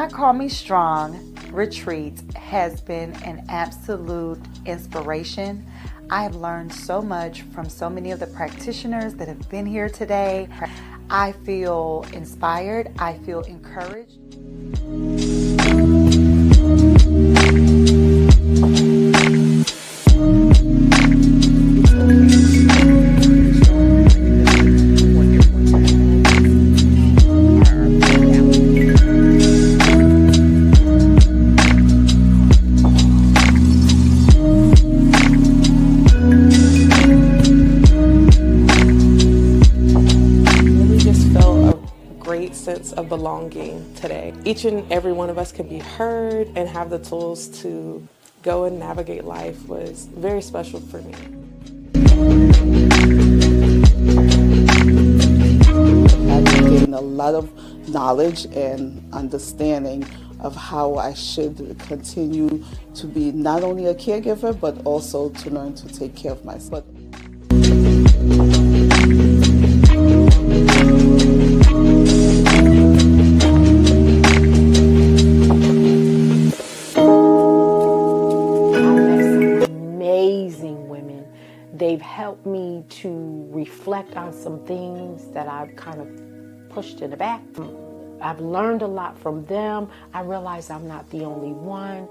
God Call Me Strong retreat has been an absolute inspiration. I have learned so much from so many of the practitioners that have been here today. I feel inspired. I feel encouraged. Sense of belonging today. Each and every one of us can be heard and have the tools to go and navigate life was very special for me. I've gained a lot of knowledge and understanding of how I should continue to be not only a caregiver, but also to learn to take care of myself. They've helped me to reflect on some things that I've kind of pushed in the back. I've learned a lot from them. I realize I'm not the only one.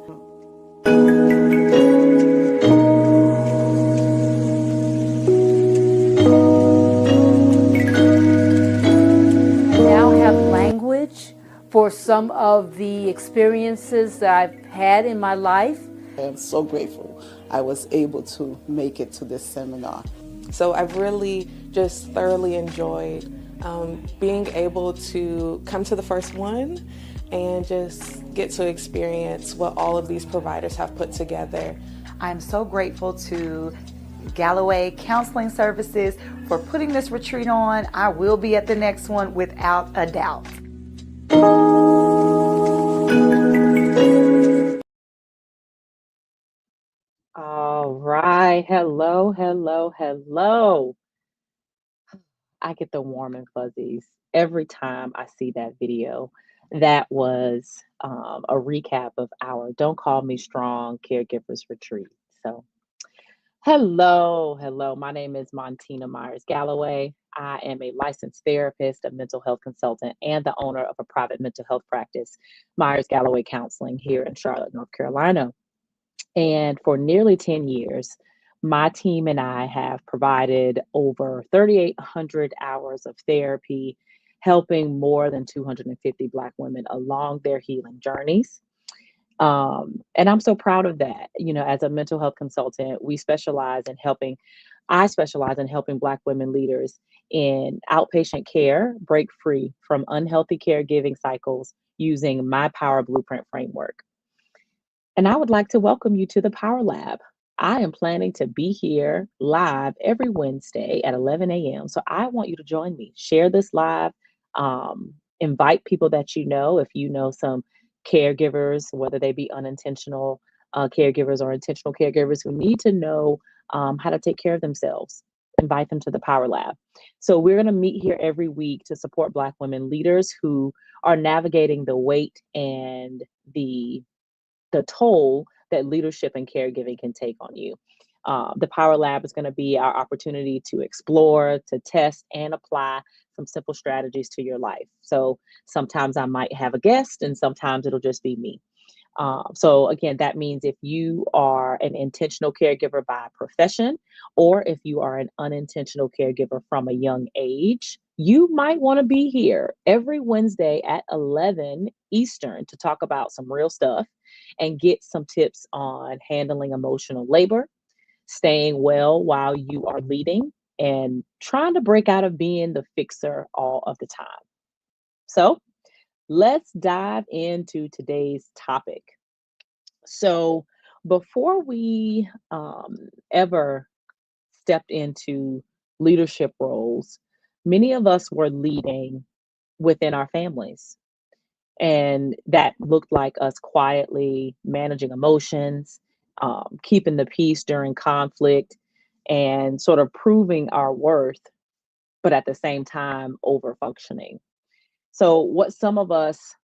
Now have language for some of the experiences that I've had in my life. I'm so grateful I was able to make it to this seminar. So I've really just thoroughly enjoyed being able to come to the first one and just get to experience what all of these providers have put together. I'm so grateful to Galloway Counseling Services for putting this retreat on. I will be at the next one without a doubt. All right. Hello, hello, hello. I get the warm and fuzzies every time I see that video. That was a recap of our Don't Call Me Strong Caregivers Retreat. So, hello, hello. My name is Montina Myers-Galloway. I am a licensed therapist, a mental health consultant, and the owner of a private mental health practice, Myers-Galloway Counseling, here in Charlotte, North Carolina. And for nearly 10 years, my team and I have provided over 3,800 hours of therapy, helping more than 250 Black women along their healing journeys. And I'm so proud of that. You know, as a mental health consultant, I specialize in helping Black women leaders in outpatient care break free from unhealthy caregiving cycles using my Power Blueprint framework. And I would like to welcome you to the Power Lab. I am planning to be here live every Wednesday at 11 a.m. So I want you to join me. Share this live. Invite people that you know. If you know some caregivers, whether they be unintentional caregivers or intentional caregivers who need to know how to take care of themselves, invite them to the Power Lab. So we're going to meet here every week to support Black women leaders who are navigating the weight and the toll that leadership and caregiving can take on you. The Power Lab is going to be our opportunity to explore, to test, and apply some simple strategies to your life. So sometimes I might have a guest, and sometimes it'll just be me. So again, that means if you are an intentional caregiver by profession, or if you are an unintentional caregiver from a young age, you might want to be here every Wednesday at 11 Eastern to talk about some real stuff and get some tips on handling emotional labor, staying well while you are leading, and trying to break out of being the fixer all of the time. So let's dive into today's topic. So before we ever stepped into leadership roles, many of us were leading within our families. And that looked like us quietly managing emotions, keeping the peace during conflict, and sort of proving our worth, but at the same time, over functioning. So, what some of us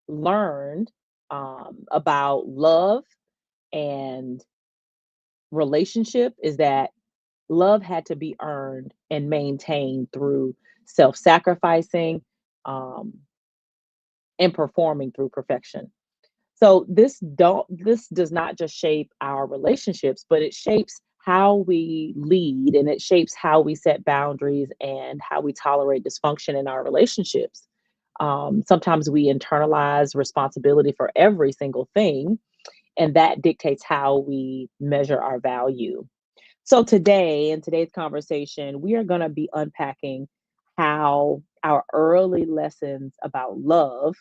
learned about love and relationship is that love had to be earned and maintained through self-sacrificing um, and performing through perfection. So this does not just shape our relationships, but it shapes how we lead, and it shapes how we set boundaries and how we tolerate dysfunction in our relationships. Sometimes we internalize responsibility for every single thing, and that dictates how we measure our value. So today, in today's conversation, we are going to be unpacking how our early lessons about love,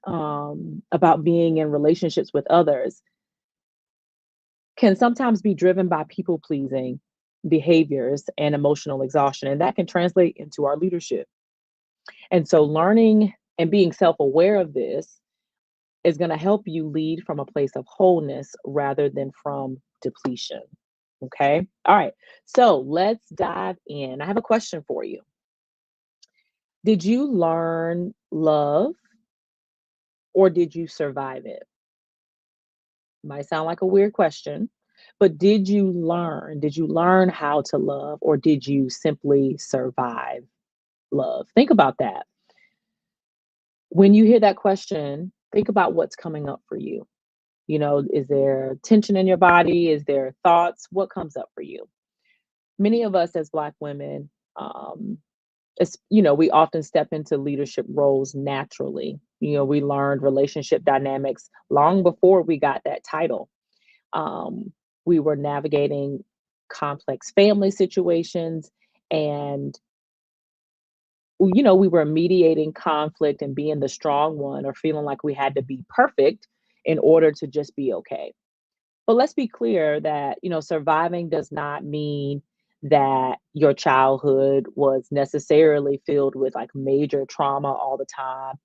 about being in relationships with others, can sometimes be driven by people pleasing behaviors and emotional exhaustion. And that can translate into our leadership. And so, learning and being self aware of this is going to help you lead from a place of wholeness rather than from depletion. Okay. All right. So, let's dive in. I have a question for you. Did you learn love or did you survive it? Might sound like a weird question, but did you learn? Did you learn how to love or did you simply survive love? Think about that. When you hear that question, think about what's coming up for you. You know, is there tension in your body? Is there thoughts? What comes up for you? Many of us as Black women, we often step into leadership roles naturally. We learned relationship dynamics long before we got that title. Um, we were navigating complex family situations and we were mediating conflict and being the strong one or feeling like we had to be perfect in order to just be okay. But let's be clear that, surviving does not mean that your childhood was necessarily filled with like major trauma all the time.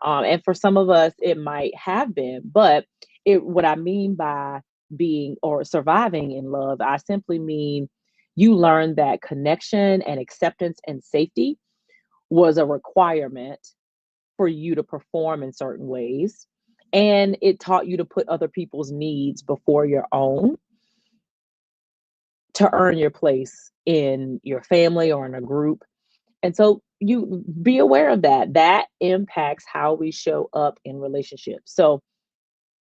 And for some of us, it might have been, but what I mean by being or surviving in love, I simply mean you learn that connection and acceptance and safety was a requirement for you to perform in certain ways. And it taught you to put other people's needs before your own to earn your place in your family or in a group. And so you be aware of that. That impacts how we show up in relationships. So,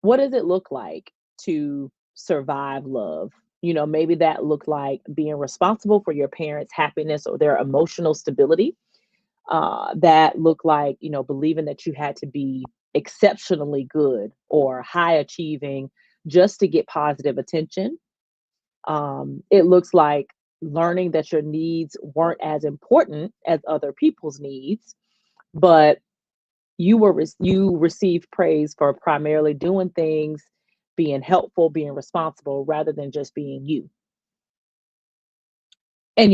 what does it look like to survive love? Maybe that looked like being responsible for your parents' happiness or their emotional stability. That look like, believing that you had to be exceptionally good or high achieving just to get positive attention. It looks like learning that your needs weren't as important as other people's needs, but you received praise for primarily doing things, being helpful, being responsible, rather than just being you. And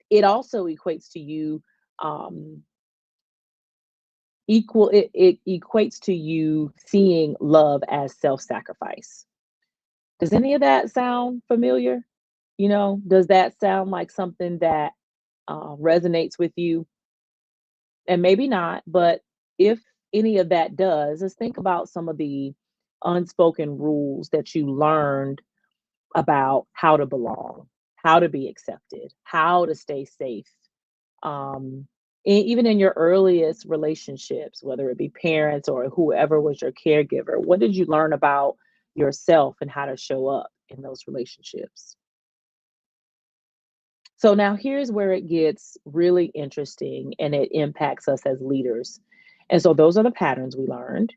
it also equates to you um, it equates to you seeing love as self-sacrifice. Does any of that sound familiar? Does that sound like something that resonates with you? And maybe not, but if any of that does, let's think about some of the unspoken rules that you learned about how to belong, how to be accepted, how to stay safe. Even in your earliest relationships, whether it be parents or whoever was your caregiver, what did you learn about yourself and how to show up in those relationships? So now here's where it gets really interesting and it impacts us as leaders. And so those are the patterns we learned.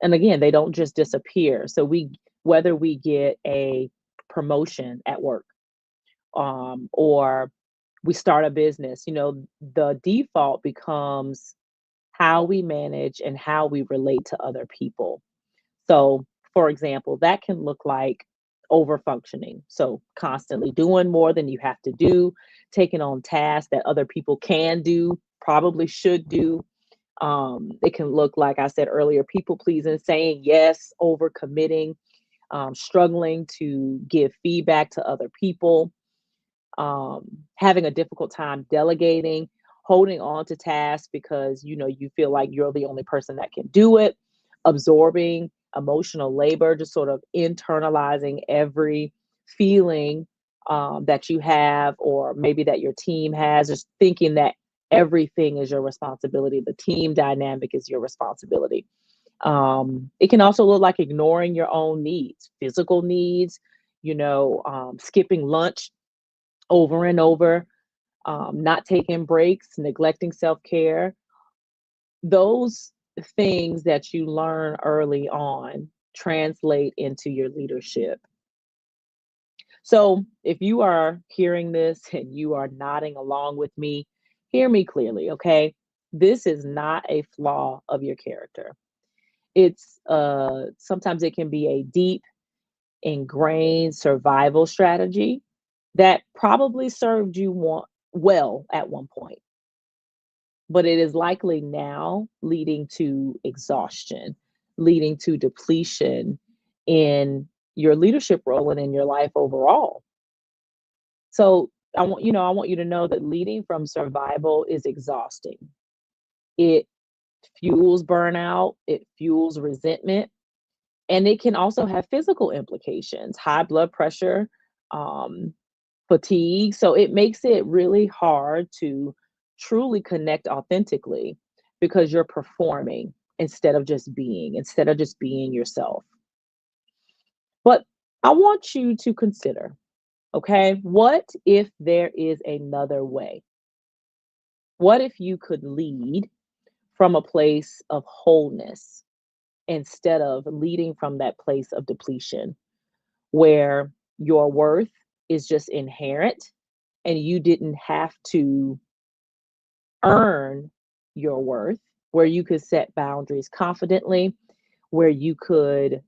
And again, they don't just disappear. So whether we get a promotion at work, or we start a business, the default becomes how we manage and how we relate to other people. So, for example, that can look like over functioning. So, constantly doing more than you have to do, taking on tasks that other people can do, probably should do. It can look like I said earlier, people pleasing, saying yes, over committing, struggling to give feedback to other people, having a difficult time delegating, holding on to tasks because you feel like you're the only person that can do it, absorbing emotional labor, just sort of internalizing every feeling that you have, or maybe that your team has, just thinking that everything is your responsibility. The team dynamic is your responsibility. It can also look like ignoring your own needs, physical needs, skipping lunch over and over, not taking breaks, neglecting self care. Those things that you learn early on translate into your leadership. So if you are hearing this and you are nodding along with me, hear me clearly, okay? This is not a flaw of your character. It's sometimes it can be a deep, ingrained survival strategy that probably served you well at one point, but it is likely now leading to exhaustion, leading to depletion in your leadership role and in your life overall. So I want you to know that leading from survival is exhausting. It fuels burnout, it fuels resentment, and it can also have physical implications, high blood pressure, um, fatigue. So it makes it really hard to truly connect authentically because you're performing instead of just being yourself. But I want you to consider, okay, what if there is another way? What if you could lead from a place of wholeness instead of leading from that place of depletion, where your worth is just inherent and you didn't have to earn your worth, where you could set boundaries confidently, where you could,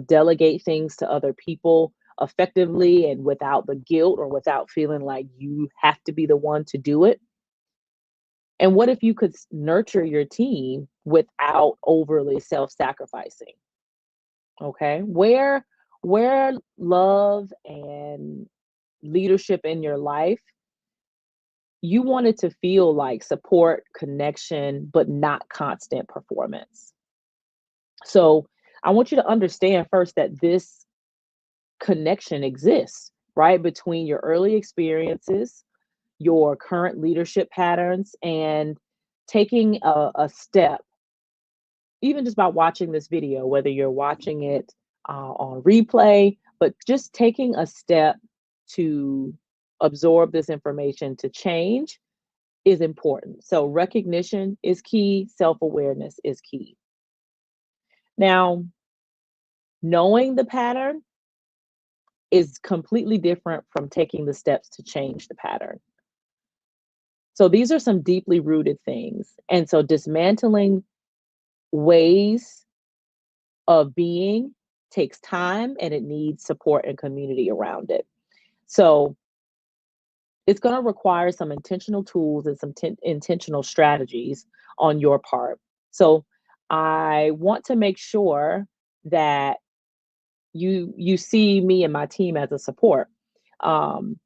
delegate things to other people effectively and without the guilt or without feeling like you have to be the one to do it? And what if you could nurture your team without overly self-sacrificing? Okay? Where love and leadership in your life, you want it to feel like support, connection, but not constant performance. So I want you to understand first that this connection exists, right? Between your early experiences, your current leadership patterns, and taking a step, even just by watching this video, whether you're watching it on replay, but just taking a step to absorb this information to change is important. So recognition is key, self-awareness is key. Now, knowing the pattern is completely different from taking the steps to change the pattern. So these are some deeply rooted things. And so dismantling ways of being takes time and it needs support and community around it. So it's going to require some intentional tools and some intentional strategies on your part. So I want to make sure that you see me and my team as a support. Um,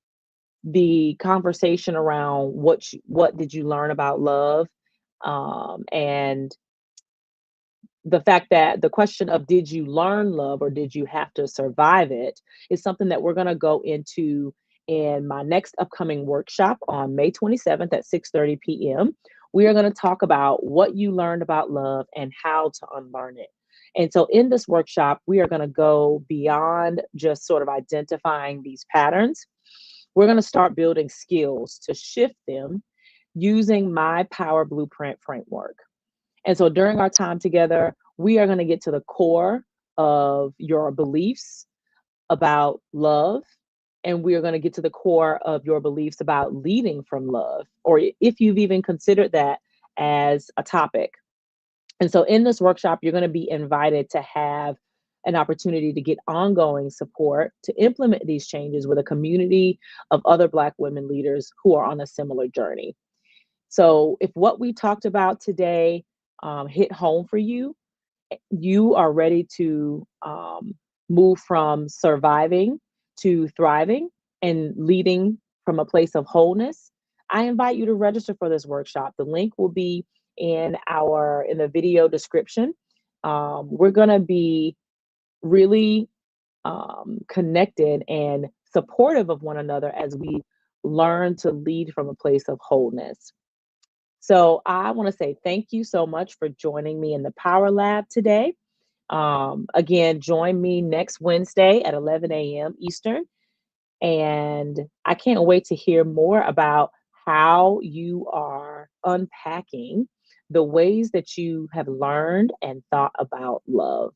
the conversation around what did you learn about love, and the fact that the question of did you learn love or did you have to survive it is something that we're going to go into in my next upcoming workshop on May 27th at 6:30 p.m. We are going to talk about what you learned about love and how to unlearn it. And so in this workshop, we are going to go beyond just sort of identifying these patterns. We're going to start building skills to shift them using my Power Blueprint framework. And so during our time together, we are going to get to the core of your beliefs about love. And we are going to get to the core of your beliefs about leading from love, or if you've even considered that as a topic. And so in this workshop, you're going to be invited to have an opportunity to get ongoing support to implement these changes with a community of other Black women leaders who are on a similar journey. So if what we talked about today hit home for you, you are ready to move from surviving to thriving and leading from a place of wholeness, I invite you to register for this workshop. The link will be in the video description. We're going to be really connected and supportive of one another as we learn to lead from a place of wholeness. So I want to say thank you so much for joining me in the Power Lab today. Again, join me next Wednesday at 11 a.m. Eastern. And I can't wait to hear more about how you are unpacking the ways that you have learned and thought about love.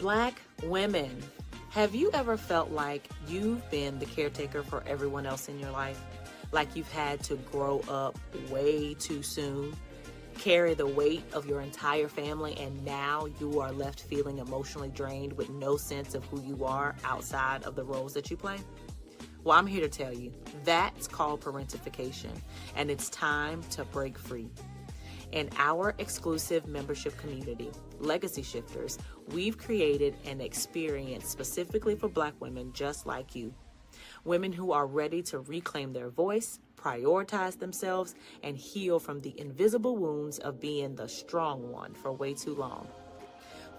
Black women, have you ever felt like you've been the caretaker for everyone else in your life? Like you've had to grow up way too soon, carry the weight of your entire family, and now you are left feeling emotionally drained with no sense of who you are outside of the roles that you play? Well, I'm here to tell you, that's called parentification, and it's time to break free. In our exclusive membership community, Legacy Shifters, we've created an experience specifically for Black women just like you. Women who are ready to reclaim their voice, prioritize themselves, and heal from the invisible wounds of being the strong one for way too long.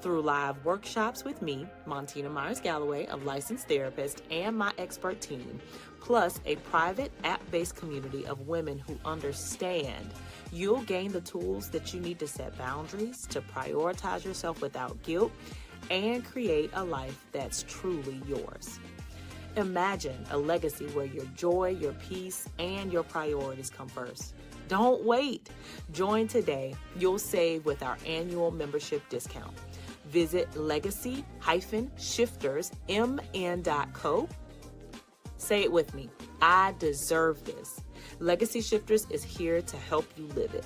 Through live workshops with me, Montina Myers-Galloway, a licensed therapist, and my expert team, plus a private app-based community of women who understand, you'll gain the tools that you need to set boundaries, to prioritize yourself without guilt, and create a life that's truly yours. Imagine a legacy where your joy, your peace, and your priorities come first. Don't wait. Join today. You'll save with our annual membership discount. Visit legacy-shiftersmn.co. Say it with me. I deserve this. Legacy Shifters is here to help you live it.